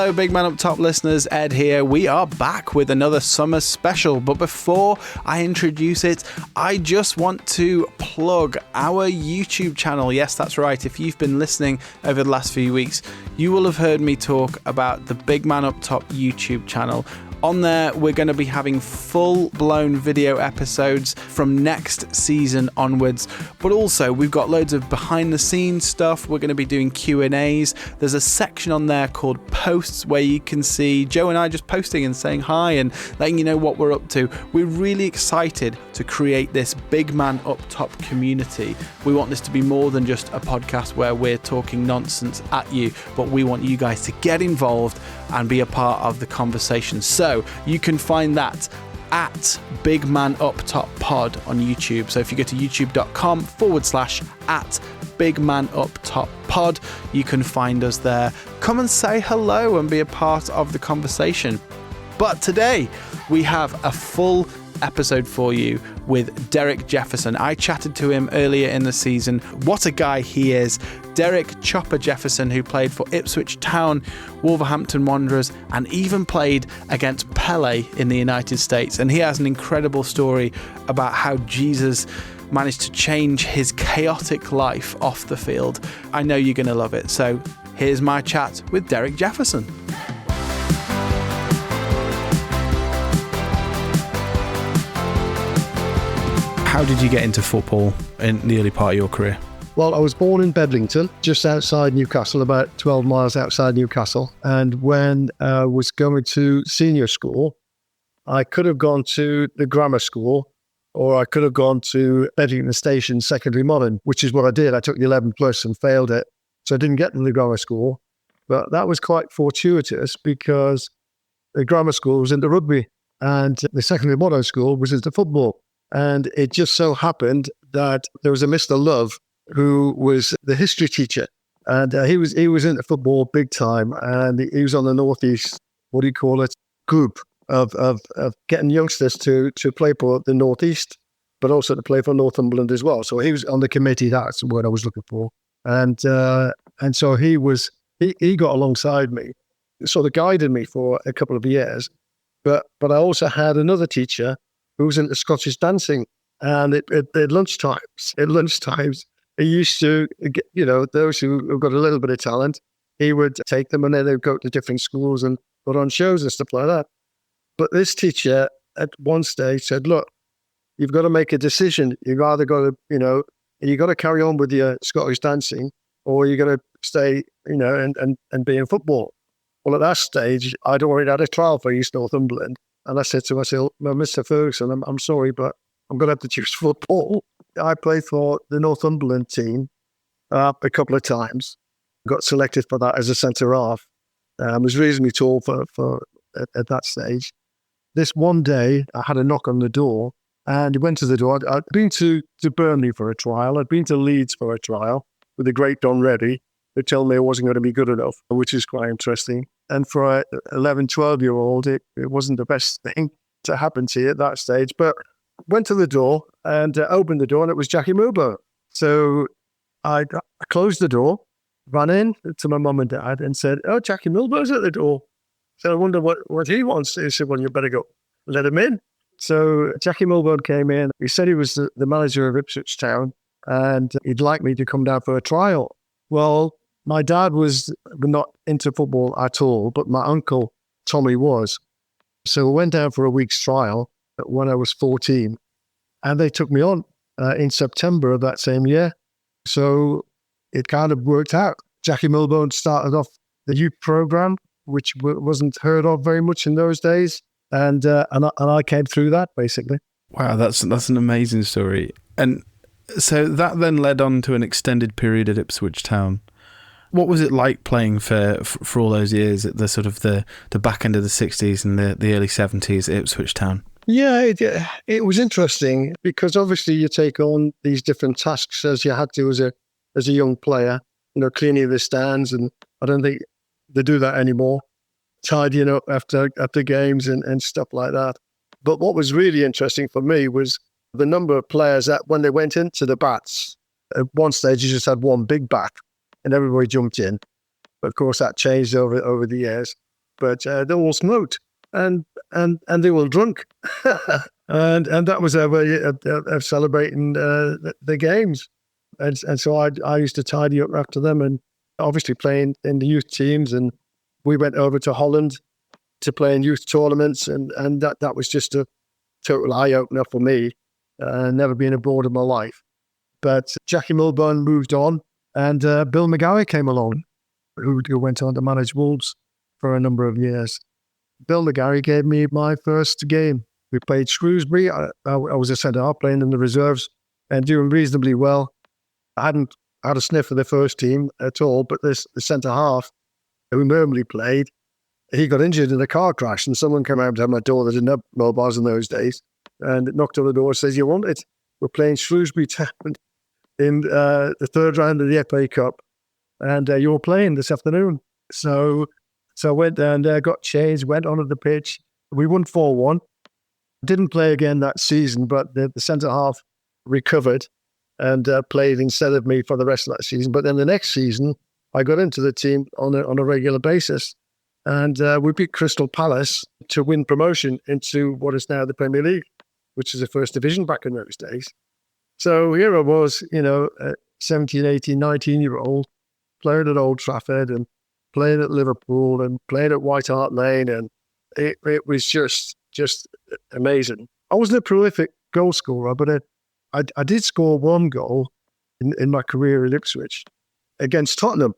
Hello, Big Man Up Top listeners, Ed here. We are back with another summer special, but before I introduce it, I just want to plug our YouTube channel. Yes, that's right. If you've been listening over the last few weeks, you will have heard me talk about the Big Man Up Top YouTube channel. On there, we're going to be having full-blown video episodes from next season onwards. But also, we've got loads of behind-the-scenes stuff. We're going to be doing Q&As. There's a section on there called Posts where you can see Joe and I just posting and saying hi and letting you know what we're up to. We're really excited to create this Big Man Up Top community. We want this to be more than just a podcast where we're talking nonsense at you, but we want you guys to get involved and be a part of the conversation. So you can find that at Big Man Up Top Pod on YouTube. So if you go to youtube.com/at Big Man Up Top Pod, you can find us there. Come and say hello and be a part of the conversation. But today we have a full episode for you with Derek Jefferson. I chatted to him earlier in the season. What a guy he is. Derek Chopper Jefferson, who played for Ipswich Town, Wolverhampton Wanderers, and even played against Pele in the United States. And he has an incredible story about how Jesus managed to change his chaotic life off the field. I know you're going to love it. So here's my chat with Derek Jefferson. How did you get into football in the early part of your career? Well, I was born in Bedlington, just outside Newcastle, about 12 miles outside Newcastle. And when I was going to senior school, I could have gone to the grammar school, or I could have gone to Bedlington Station Secondary Modern, which is what I did. I took the 11 plus and failed it. So I didn't get to the grammar school. But that was quite fortuitous because the grammar school was into rugby and the Secondary Modern school was into football. And it just so happened that there was a Mr. Love who was the history teacher. And he was into football big time. And he was on the Northeast, group of getting youngsters to play for the Northeast, but also to play for Northumberland as well. So he was on the committee. That's the word I was looking for. And so he got alongside me, sort of guided me for a couple of years. But I also had another teacher who was into Scottish dancing, and at lunchtimes, he used to, those who got a little bit of talent, he would take them and then they'd go to different schools and put on shows and stuff like that. But this teacher at one stage said, look, you've got to make a decision. You've either got to, you got to carry on with your Scottish dancing, or you're going to stay, and be in football. Well, at that stage, I'd already had a trial for East Northumberland. And I said to myself, well, Mr. Ferguson, I'm sorry, but I'm going to have to choose football. I played for the Northumberland team a couple of times. Got selected for that as a centre-half. Was reasonably tall for at that stage. This one day, I had a knock on the door, and he went to the door. I'd been to Burnley for a trial. I'd been to Leeds for a trial with the great Don Reddy, who told me I wasn't going to be good enough, which is quite interesting. And for an 11, 12-year-old, it wasn't the best thing to happen to you at that stage. But went to the door and opened the door, and it was Jackie Milburn. So I closed the door, ran in to my mum and dad and said, oh, Jackie Milburn's at the door. So I wonder what he wants. He said, well, you better go let him in. So Jackie Milburn came in. He said he was the manager of Ipswich Town and he'd like me to come down for a trial. Well, my dad was not into football at all, but my uncle, Tommy, was. So I went down for a week's trial when I was 14, and they took me on in September of that same year. So it kind of worked out. Jackie Milburn started off the youth program, which wasn't heard of very much in those days, and I came through that, basically. Wow, that's an amazing story. And so that then led on to an extended period at Ipswich Town. What was it like playing for all those years at the sort of the back end of the 60s and the early 70s at Ipswich Town? Yeah, it was interesting because obviously you take on these different tasks as you had to as a young player, cleaning the stands, and I don't think they do that anymore, tidying up after games and stuff like that. But what was really interesting for me was the number of players that when they went into the bats, at one stage you just had one big bat and everybody jumped in. But of course that changed over the years. but they all smoked and they were drunk. and that was their way of celebrating the games. And so I used to tidy up after them, and obviously playing in the youth teams. And we went over to Holland to play in youth tournaments, and that was just a total eye-opener for me. Never been abroad in my life. But Jackie Milburn moved on, and Bill McGarry came along, who went on to manage Wolves for a number of years. Bill McGarry gave me my first game. We played Shrewsbury. I was a centre-half playing in the reserves and doing reasonably well. I hadn't had a sniff of the first team at all, but the centre-half who normally played, he got injured in a car crash, and someone came out to my door that didn't have mobiles in those days, and knocked on the door and says, "You want it? We're playing Shrewsbury Town in the third round of the FA Cup, and you're playing this afternoon." So I went down there, got changed, went onto the pitch. We won 4-1. Didn't play again that season, but the centre-half recovered and played instead of me for the rest of that season. But then the next season, I got into the team on a regular basis. And we beat Crystal Palace to win promotion into what is now the Premier League, which is the first division back in those days. So here I was, 17, 18, 19-year-old, playing at Old Trafford and playing at Liverpool and playing at White Hart Lane. And it was just amazing. I wasn't a prolific goal scorer, but I did score one goal in my career at Ipswich against Tottenham.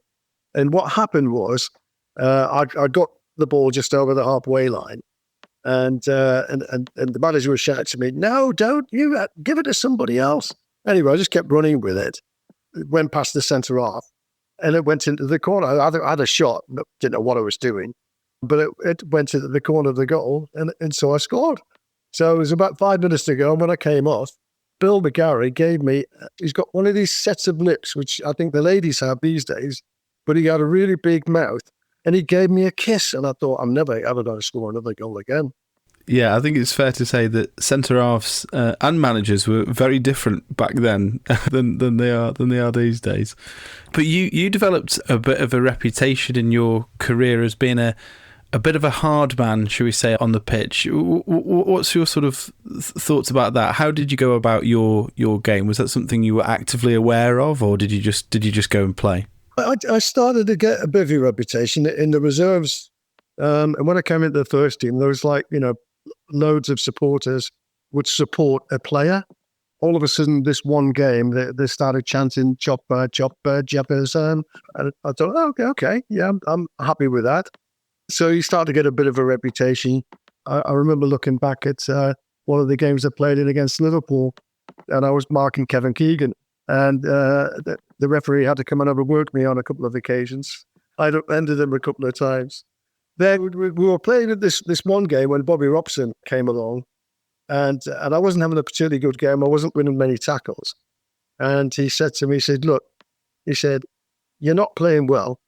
And what happened was I got the ball just over the halfway line, and the manager was shouting to me, "No, don't you give it to somebody else." Anyway, I just kept running with it. It went past the centre half, and it went into the corner. I had a shot, didn't know what I was doing, but it went into the corner of the goal, and so I scored. So it was about 5 minutes to go, and when I came off, Bill McGarry gave me, he's got one of these sets of lips, which I think the ladies have these days, but he had a really big mouth, and he gave me a kiss, and I thought, I'm never ever going to score another goal again. Yeah, I think it's fair to say that centre-halves and managers were very different back then than they are these days. But you developed a bit of a reputation in your career as being a bit of a hard man, shall we say, on the pitch. What's your sort of thoughts about that? How did you go about your game? Was that something you were actively aware of, or did you just go and play? I started to get a bit of a reputation in the reserves, and when I came into the first team, there was loads of supporters would support a player. All of a sudden, this one game, they started chanting "Chopper Jefferson," and I thought, oh, okay, yeah, I'm happy with that. So you start to get a bit of a reputation. I remember looking back at one of the games I played in against Liverpool, and I was marking Kevin Keegan, and the referee had to come and overwork me on a couple of occasions. I'd ended him a couple of times. Then we were playing at this one game when Bobby Robson came along, and I wasn't having a particularly good game. I wasn't winning many tackles. And he said to me, look, you're not playing well,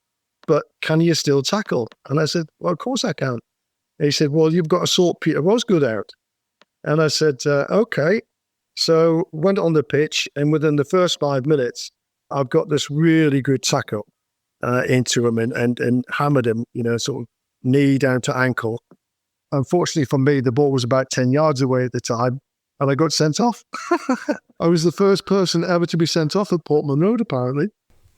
but can you still tackle? And I said, well, of course I can. And he said, well, you've got to sort Peter Osgood out. And I said, okay. So went on the pitch, and within the first 5 minutes, I've got this really good tackle into him and hammered him, sort of knee down to ankle. Unfortunately for me, the ball was about 10 yards away at the time, and I got sent off. I was the first person ever to be sent off at Portman Road, apparently.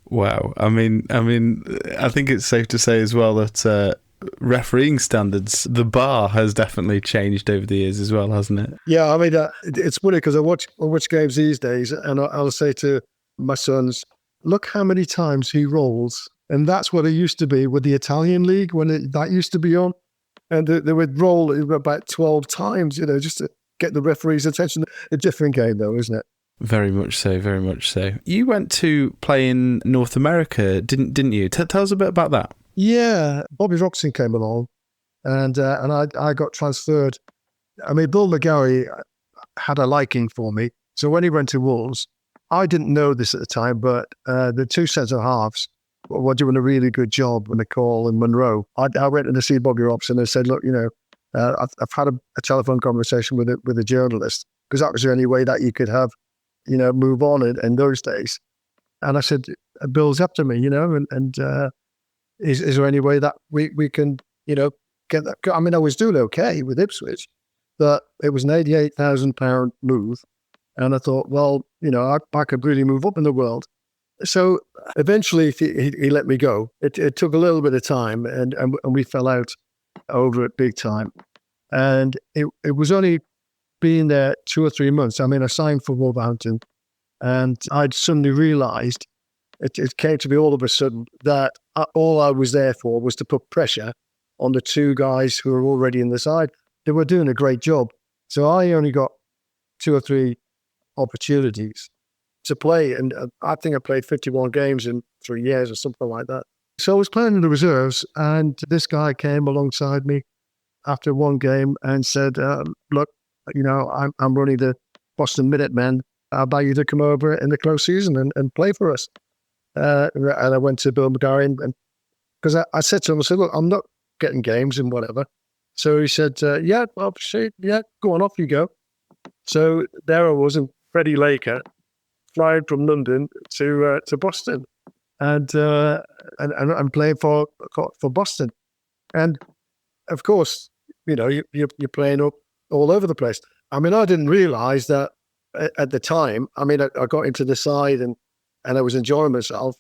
Wow. I mean, I think it's safe to say as well that refereeing standards, the bar has definitely changed over the years as well, hasn't it? Yeah, I mean, it's funny because I watch games these days, and I'll say to my sons, look how many times he rolls. And that's what it used to be with the Italian league when that used to be on. And they would roll about 12 times, just to get the referee's attention. A different game, though, isn't it? Very much so, very much so. You went to play in North America, didn't you? Tell us a bit about that. Yeah, Bobby Robson came along, and I got transferred. I mean, Bill McGarry had a liking for me. So when he went to Wolves, I didn't know this at the time, but the two centre-halves were doing a really good job, McCall and Monroe. I went in to see Bobby Robson and said, look, I've had a telephone conversation with a journalist, because that was the only way that you could have, move on in those days. And I said, Bill's after me, and is there any way that we can, get that. I mean, I was doing okay with Ipswich, but it was an £88,000 move. And I thought, well, I could really move up in the world. So eventually he let me go. It took a little bit of time and we fell out over it big time. And it was only being there 2 or 3 months. I mean, I signed for Wolverhampton and I'd suddenly realised, it came to me all of a sudden that all I was there for was to put pressure on the 2 guys who were already in the side. They were doing a great job. So I only got 2 or 3 opportunities to play. And I think I played 51 games in 3 years or something like that. So I was playing in the reserves and this guy came alongside me after one game and said, look, I'm running the Boston Minutemen. I'll buy you to come over in the close season and play for us. And I went to Bill McGarry because I said to him, I said, look, I'm not getting games and whatever. So he said, yeah, well, yeah, go on, off you go. So there I was, and Freddie Laker flying from London to Boston and playing for Boston. And of course, you're playing up all over the place. I mean, I didn't realise that at the time. I mean, I got into the side and I was enjoying myself.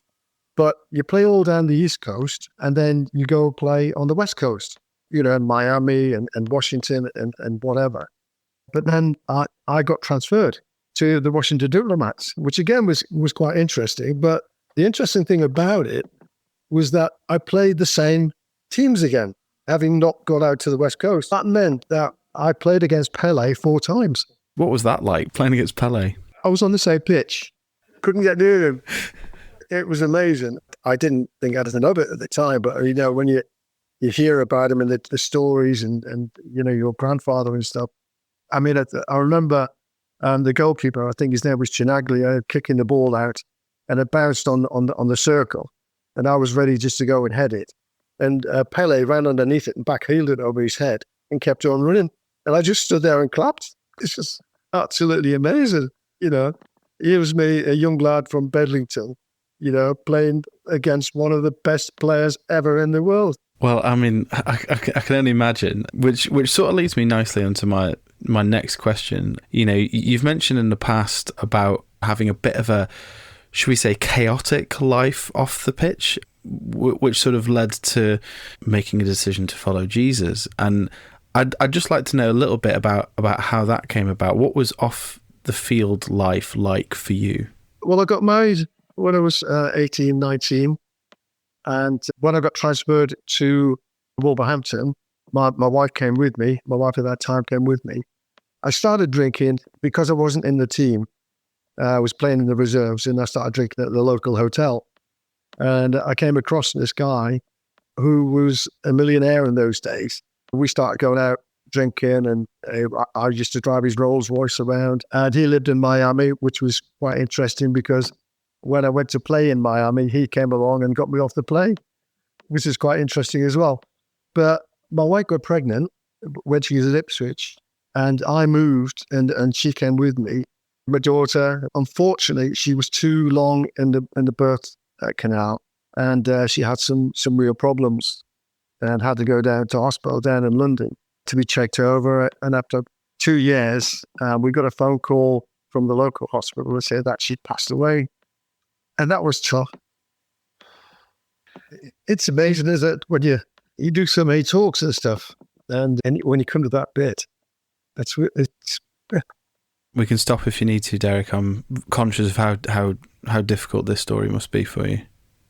But you play all down the East Coast and then you go play on the West Coast, in Miami and Washington and whatever. But then I got transferred to the Washington Diplomats, which again was quite interesting. But the interesting thing about it was that I played the same teams again, having not got out to the West Coast. That meant that I played against Pele 4 times. What was that like, playing against Pele? I was on the same pitch. Couldn't get near him. It was amazing. I didn't think anything of it at the time, but when you hear about him and the stories and your grandfather and stuff. I mean, I remember the goalkeeper, I think his name was Chinaglia, kicking the ball out and it bounced on the circle. And I was ready just to go and head it. And Pele ran underneath it and backheeled it over his head and kept on running. And I just stood there and clapped. It's just absolutely amazing. Here was me, a young lad from Bedlington, playing against one of the best players ever in the world. Well, I mean, I can only imagine, which sort of leads me nicely onto my next question. You've mentioned in the past about having a bit of a, should we say, chaotic life off the pitch, which sort of led to making a decision to follow Jesus. And I'd just like to know a little bit about how that came about. What was off the field life like for you? Well, I got married when I was 18, 19. And when I got transferred to Wolverhampton, my wife came with me. My wife at that time came with me. I started drinking because I wasn't in the team. I was playing in the reserves and I started drinking at the local hotel. And I came across this guy who was a millionaire in those days. We started going out drinking and I used to drive his Rolls Royce around. And he lived in Miami, which was quite interesting because when I went to play in Miami, he came along and got me off the plane, which is quite interesting as well. But my wife got pregnant when she was at Ipswich, and I moved, and she came with me. My daughter, unfortunately, she was too long in the birth canal, and she had some real problems, and had to go down to hospital down in London to be checked over. And after 2 years, we got a phone call from the local hospital to say that she'd passed away. And that was tough. It's amazing, isn't it, when you do so many talks and stuff, and when you come to that bit, We can stop if you need to, Derek. I'm conscious of how difficult this story must be for you.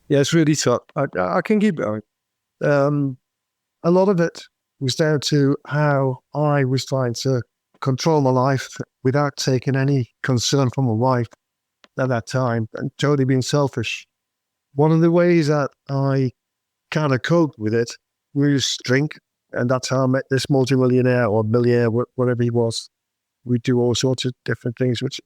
Yeah, it's really tough. I can keep going. A lot of it was down to how I was trying to control my life without taking any concern from my wife at that time, and totally being selfish. One of the ways that I kind of coped with it was drink, and that's how I met this multimillionaire or millionaire, whatever he was. We do all sorts of different things, which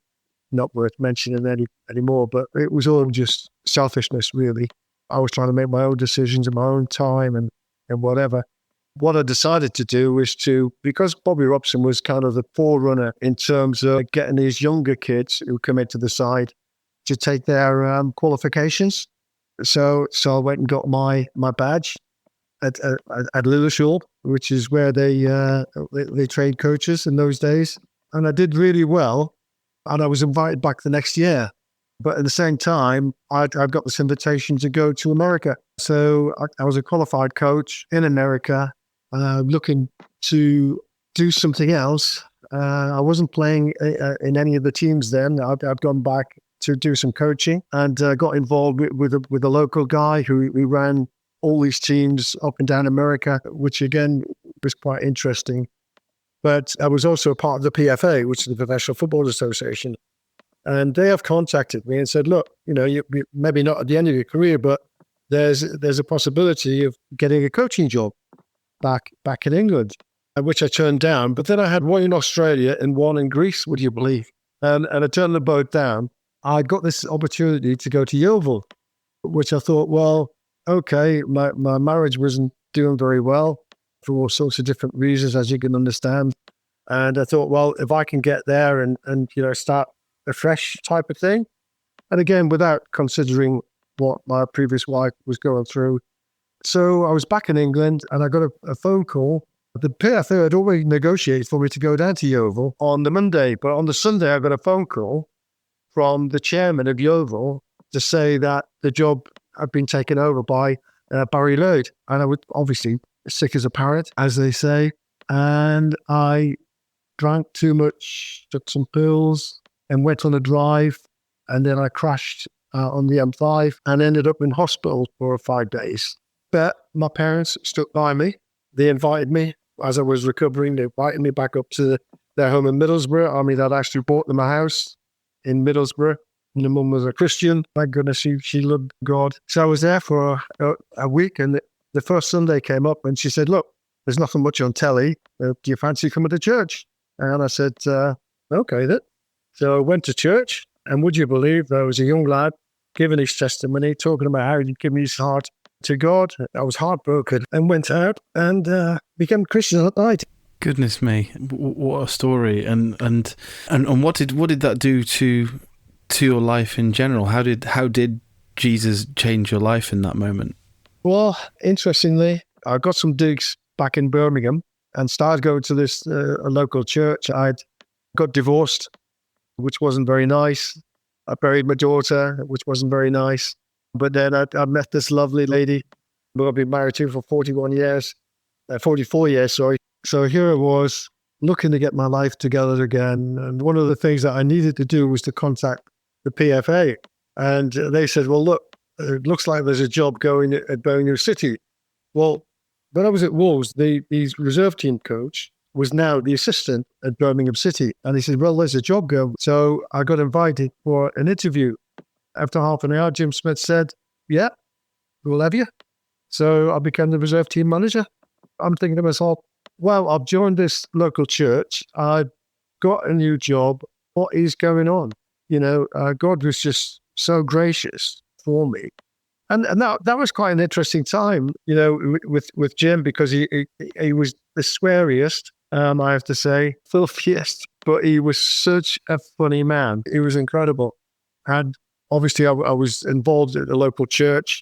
not worth mentioning anymore, but it was all just selfishness, really. I was trying to make my own decisions in my own time and whatever. What I decided to do was because Bobby Robson was kind of the forerunner in terms of getting these younger kids who come into the side to take their qualifications. So I went and got my badge at Lilleshall, which is where they trained coaches in those days. And I did really well. And I was invited back the next year. But at the same time, I've got this invitation to go to America. So I was a qualified coach in America, looking to do something else. I wasn't playing in any of the teams then. I'd gone back to do some coaching and got involved with a local guy who ran all these teams up and down America, which again was quite interesting. But I was also a part of the PFA, which is the Professional Football Association. And they have contacted me and said, look, you maybe not at the end of your career, but there's a possibility of getting a coaching job back in England, which I turned down. But then I had one in Australia and one in Greece, would you believe? And I turned them both down. I got this opportunity to go to Yeovil, which I thought, well, okay, my marriage wasn't doing very well for all sorts of different reasons, as you can understand. And I thought, well, if I can get there and start a fresh type of thing. And again, without considering what my previous wife was going through. So I was back in England and I got a phone call. The PFA had already negotiated for me to go down to Yeovil on the Monday, but on the Sunday I got a phone call from the chairman of Yeovil to say that the job had been taken over by Barry Lloyd. And I was obviously sick as a parrot, as they say. And I drank too much, took some pills, and went on a drive, and then I crashed on the M5 and ended up in hospital for 5 days. But my parents stuck by me. They invited me as I was recovering. They invited me back up to their home in Middlesbrough. I mean, I'd actually bought them a house in Middlesbrough. And the mum was a Christian. Thank goodness she loved God. So I was there for a week, and the first Sunday came up, and she said, look, there's nothing much on telly. Do you fancy coming to church? And I said, okay then. So I went to church, and would you believe there was a young lad giving his testimony, talking about how he'd given his heart to God. I was heartbroken and went out and became a Christian that night. Goodness me, what a story! And what did that do to your life in general? How did Jesus change your life in that moment? Well, interestingly, I got some digs back in Birmingham and started going to this a local church. I'd got divorced, which wasn't very nice. I buried my daughter, which wasn't very nice. But then I met this lovely lady who I've been married to for 44 years, sorry. So here I was looking to get my life together again. And one of the things that I needed to do was to contact the PFA. And they said, well, look, it looks like there's a job going at Birmingham City. Well, when I was at Wolves, the reserve team coach was now the assistant at Birmingham City. And he said, well, there's a job going. So I got invited for an interview. After half an hour, Jim Smith said, yeah, we'll have you. So I became the reserve team manager. I'm thinking to myself, well, I've joined this local church. I've got a new job. What is going on? God was just so gracious for me. And that was quite an interesting time, with Jim, because he was the sweariest, I have to say, filthiest, but he was such a funny man. He was incredible. And obviously I was involved at the local church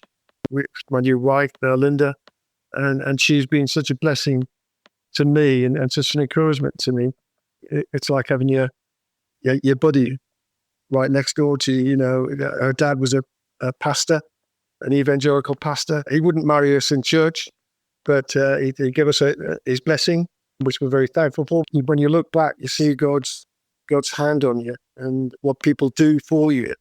with my new wife, Linda, and she's been such a blessing to me and such an encouragement to me. It's like having your buddy right next door to you. Her dad was a pastor, an evangelical pastor. He wouldn't marry us in church, but he gave us his blessing, which we're very thankful for. When you look back, you see God's hand on you and what people do for you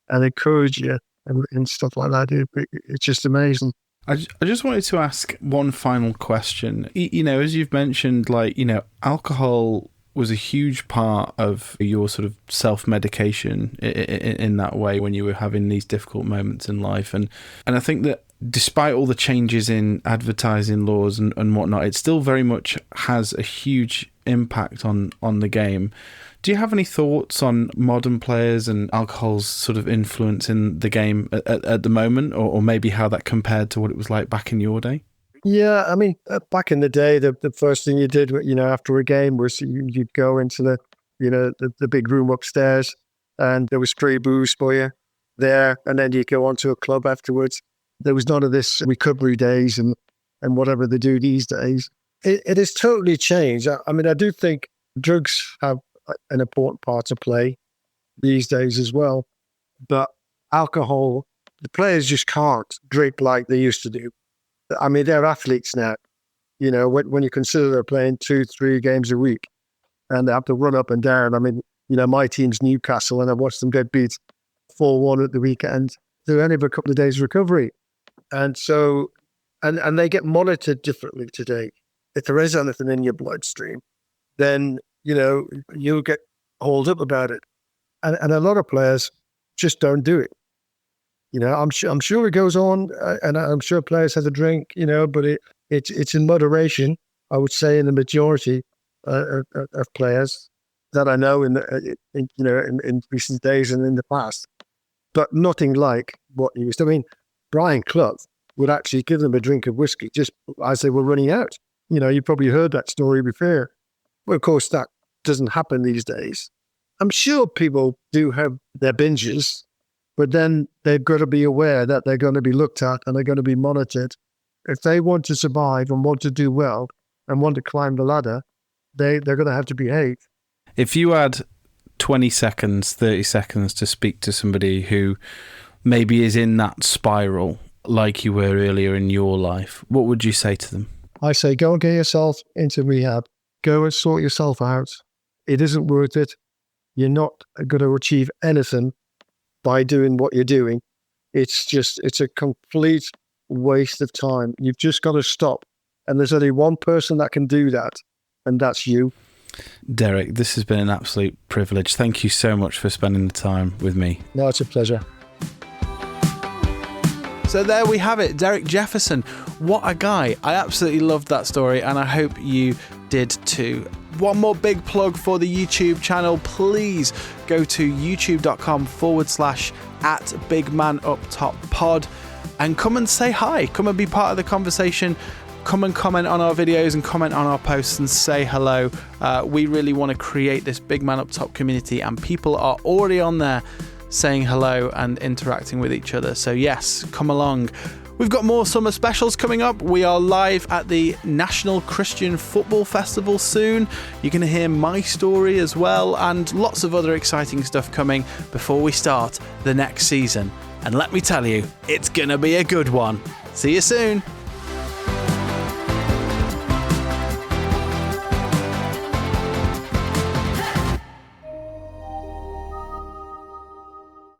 and encourage you and stuff like that. It's just amazing. I just wanted to ask one final question. As you've mentioned, alcohol was a huge part of your sort of self-medication in that way when you were having these difficult moments in life. And I think that despite all the changes in advertising laws and whatnot, it still very much has a huge impact on the game. Do you have any thoughts on modern players and alcohol's sort of influence in the game at the moment, or maybe how that compared to what it was like back in your day? Yeah, I mean, back in the day, the first thing you did, after a game was you'd go into the big room upstairs, and there was free booze for you there, and then you'd go on to a club afterwards. There was none of this recovery days and whatever they do these days. It has totally changed. I mean, I do think drugs have an important part to play these days as well. But alcohol, the players just can't drink like they used to do. I mean, they're athletes now. You know, when you consider they're playing 2-3 games a week and they have to run up and down. I mean, you know, my team's Newcastle, and I watched them get beat 4-1 at the weekend. They only have a couple of days recovery. And so, and they get monitored differently today. If there is anything in your bloodstream, then, you know, you'll get hauled up about it. And a lot of players just don't do it. You know, I'm sure it goes on, and I'm sure players have a drink, you know, but it's in moderation, I would say, in the majority of players that I know in recent days and in the past. But nothing like what you used to. I mean, Brian Clough would actually give them a drink of whiskey just as they were running out. You know, you probably heard that story before. Well, of course, that doesn't happen these days. I'm sure people do have their binges, but then they've got to be aware that they're going to be looked at and they're going to be monitored. If they want to survive and want to do well and want to climb the ladder, they're going to have to behave. If you had 20 seconds, 30 seconds to speak to somebody who maybe is in that spiral like you were earlier in your life, what would you say to them? I say, go and get yourself into rehab. Go and sort yourself out. It isn't worth it. You're not going to achieve anything by doing what you're doing. It's a complete waste of time. You've just got to stop. And there's only one person that can do that, and that's you. Derek, this has been an absolute privilege. Thank you so much for spending the time with me. No, it's a pleasure. So there we have it, Derek Jefferson. What a guy. I absolutely loved that story, and I hope you did too. One more big plug for the YouTube channel. Please go to youtube.com/@BigManUpTopPod and come and say hi. Come and be part of the conversation. Come and comment on our videos and comment on our posts and say hello. We really want to create this Big Man Up Top community, and people are already on there saying hello and interacting with each other. So yes, come along. We've got more summer specials coming up. We are live at the National Christian Football Festival soon. You're going to hear my story as well, and lots of other exciting stuff coming before we start the next season. And let me tell you, it's going to be a good one. See you soon.